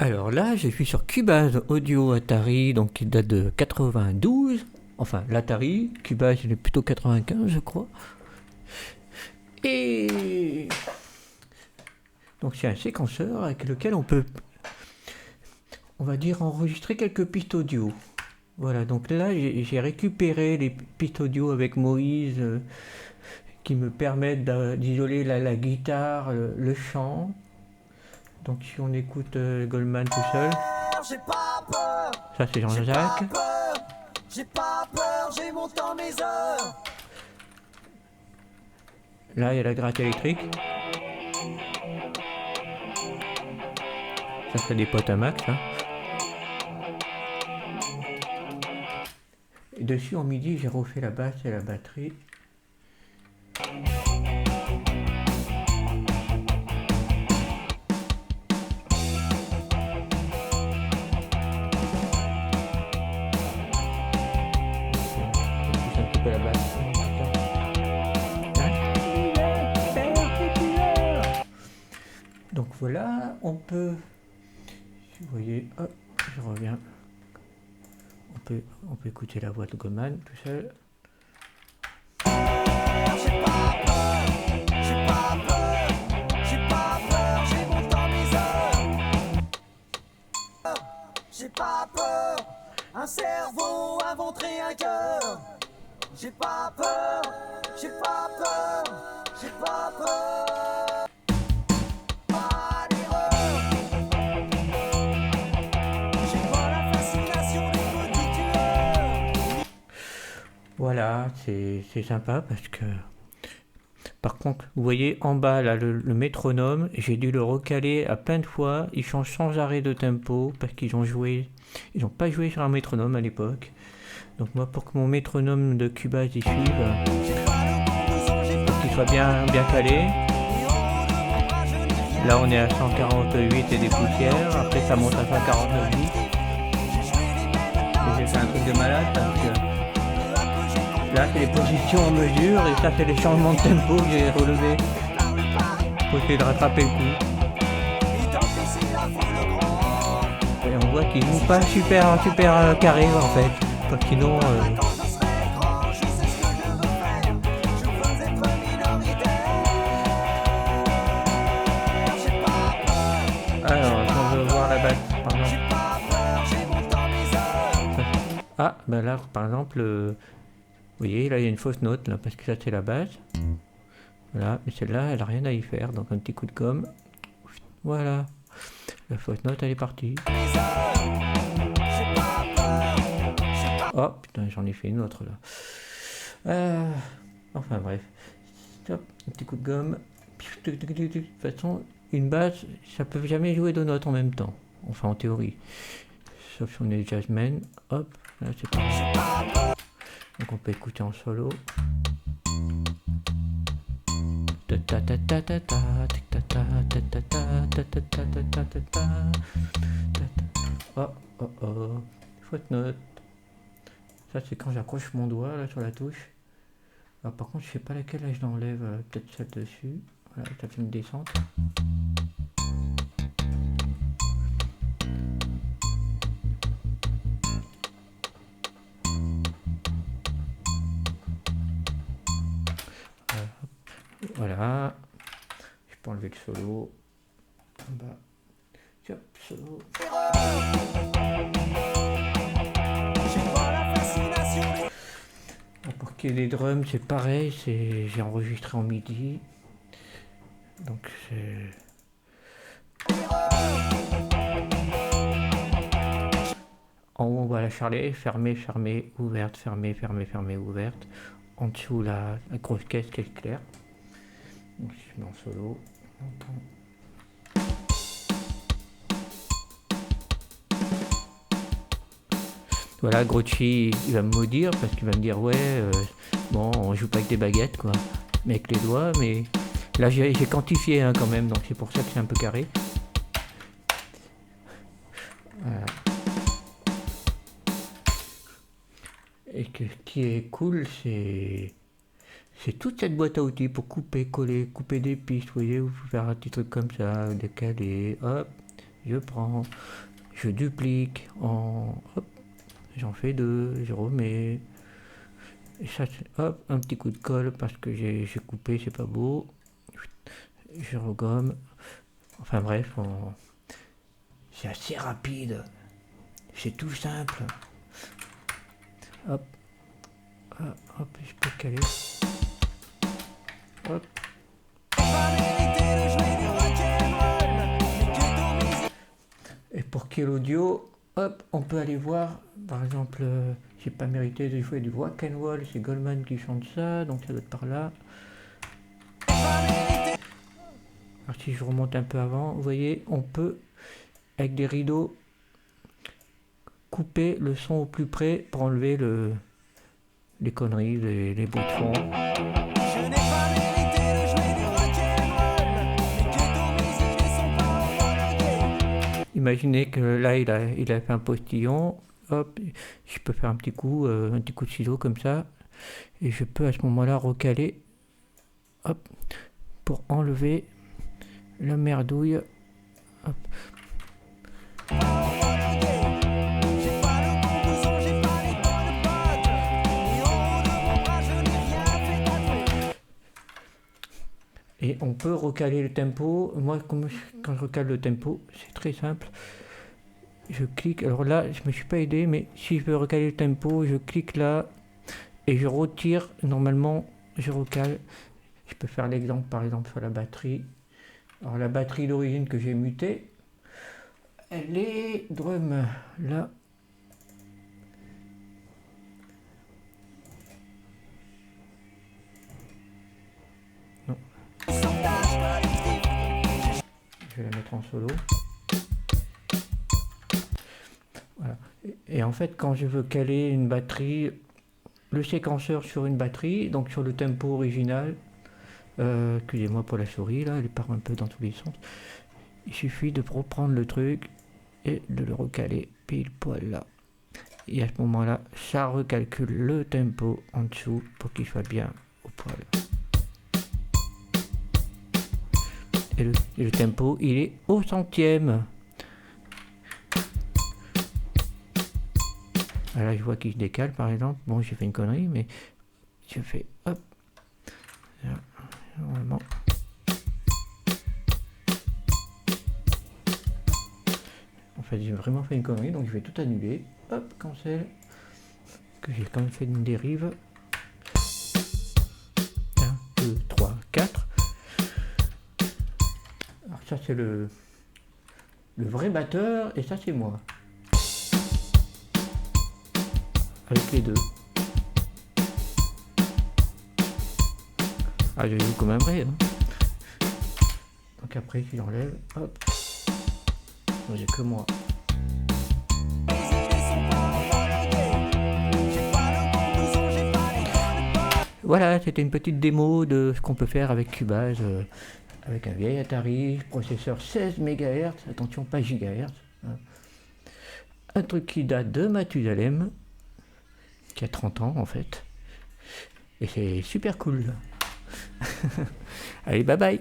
Alors là, je suis sur Cubase Audio Atari, donc qui date de 92. Enfin, l'Atari, Cubase, il est plutôt 95, je crois. Et donc c'est un séquenceur avec lequel on peut, on va dire, enregistrer quelques pistes audio. Voilà, donc là, j'ai récupéré les pistes audio avec Moïse qui me permettent d'isoler la guitare, le chant. Donc si on écoute Goldman tout seul, J'ai pas peur, ça c'est Jean-Jacques. j'ai pas peur, j'ai mon temps, mes heures. Là, il y a la gratte électrique. Ça fait des potes à Max. Hein. Et dessus, en MIDI, j'ai refait la basse et la batterie. La basse. Donc voilà, on peut, si vous voyez, hop, je reviens. On peut écouter la voix de Goldman tout seul. J'ai pas peur, j'ai pas peur, j'ai pas peur, j'ai mon temps, mes heures. J'ai pas peur, un cerveau, un ventre et un cœur. J'ai pas peur, j'ai pas peur, j'ai pas peur. Pas l'erreur. J'ai pas la fascination des petits tueurs. Voilà, c'est sympa parce que... Par contre, vous voyez en bas là le métronome, j'ai dû le recaler à plein de fois. Il change sans arrêt de tempo parce qu'ils ont joué, ils n'ont pas joué sur un métronome à l'époque. Donc moi, pour que mon métronome de Cubase y suive, faut qu'il soit bien calé. Là, on est à 148 et des poussières. Après, ça monte à 149. Et j'ai fait un truc de malade parce que là, c'est les positions en mesure et ça, c'est les changements de tempo que j'ai relevés. Faut essayer de rattraper le coup. Et on voit qu'ils jouent pas super carré en fait. Parce que sinon. Alors, si on veut voir la basse, par exemple. Ah, ben là, par exemple, vous voyez, là, il y a une fausse note, là, parce que ça, c'est la basse. Voilà, mais celle-là, elle a rien à y faire. Donc, un petit coup de gomme. Voilà. La fausse note, elle est partie. Oh, putain, j'en ai fait une autre, là. Enfin, bref. Hop, un petit coup de gomme. De toute façon, une basse, ça peut jamais jouer deux notes en même temps. Enfin, en théorie. Sauf si on est jazzman. Hop, là, c'est pas. Donc, on peut écouter en solo. Oh, oh, oh. Faute note. Ça, c'est quand j'accroche mon doigt là sur la touche. Alors, par contre, je sais pas laquelle là, je l'enlève. Peut-être celle dessus. Voilà, ça fait une descente. Voilà. Je peux enlever le solo. En bas. Hop, solo. Pour qu'il y ait des drums, c'est pareil. J'ai enregistré en MIDI. Donc c'est. En haut, on voit la charlet, fermée, fermée, ouverte, fermée, fermée, fermée, ouverte. En dessous, la grosse caisse qui est claire. Donc, je mets en solo. On entend. Voilà, Grouchy, il va me maudire parce qu'il va me dire ouais, bon, on joue pas avec des baguettes, quoi, mais avec les doigts. Mais là, j'ai quantifié hein, quand même, donc c'est pour ça que c'est un peu carré. Voilà. Et ce qui est cool, c'est toute cette boîte à outils pour couper, coller, couper des pistes. Vous voyez, vous pouvez faire un petit truc comme ça, décaler, hop. je prends, je duplique, hop, j'en fais 2, je remets, et ça, hop, un petit coup de colle parce que j'ai coupé, c'est pas beau, je regomme, enfin bref, c'est assez rapide, c'est tout simple, hop, hop, je peux caler, hop. Et pour qu'il y ait l'audio, hop, on peut aller voir, par exemple, j'ai pas mérité de jouer du rock and roll, c'est Goldman qui chante ça, donc ça doit être par là. Alors si je remonte un peu avant, vous voyez, on peut, avec des rideaux, couper le son au plus près pour enlever les conneries, les bruits de fond. Imaginez que là il a fait un postillon, hop, je peux faire un petit coup de ciseau comme ça, et je peux à ce moment-là recaler, hop, pour enlever la merdouille, hop. Et on peut recaler le tempo. Moi, quand je recale le tempo, c'est très simple. Je clique. Alors là, je me suis pas aidé, mais si je veux recaler le tempo, je clique là et je retire. Normalement, je recale. Je peux faire l'exemple, par exemple, sur la batterie. Alors la batterie d'origine que j'ai mutée, elle est drum là. Non. Je vais la mettre en solo. Voilà. Et en fait, quand je veux caler une batterie, le séquenceur sur une batterie, donc sur le tempo original, excusez-moi pour la souris, là, elle part un peu dans tous les sens. Il suffit de reprendre le truc et de le recaler pile poil là. Et à ce moment-là, ça recalcule le tempo en dessous pour qu'il soit bien au poil. Et le tempo, il est au centième. Là, je vois qu'il se décale, par exemple. Bon, j'ai fait une connerie, mais je fais hop. Là, normalement. En fait, j'ai vraiment fait une connerie, donc je vais tout annuler. Hop, cancel. Que j'ai quand même fait une dérive. 1, 2, 3, 4. Alors ça, c'est le vrai batteur, et ça, c'est moi. Avec les deux. Ah, je joue comme un vrai. Hein. Donc après, je l'enlève. Hop. Donc, j'ai que moi. Voilà, c'était une petite démo de ce qu'on peut faire avec Cubase, avec un vieil Atari, processeur 16 MHz, attention, pas GHz. Hein. Un truc qui date de Mathusalem, qui a 30 ans en fait. Et c'est super cool. Allez, bye bye.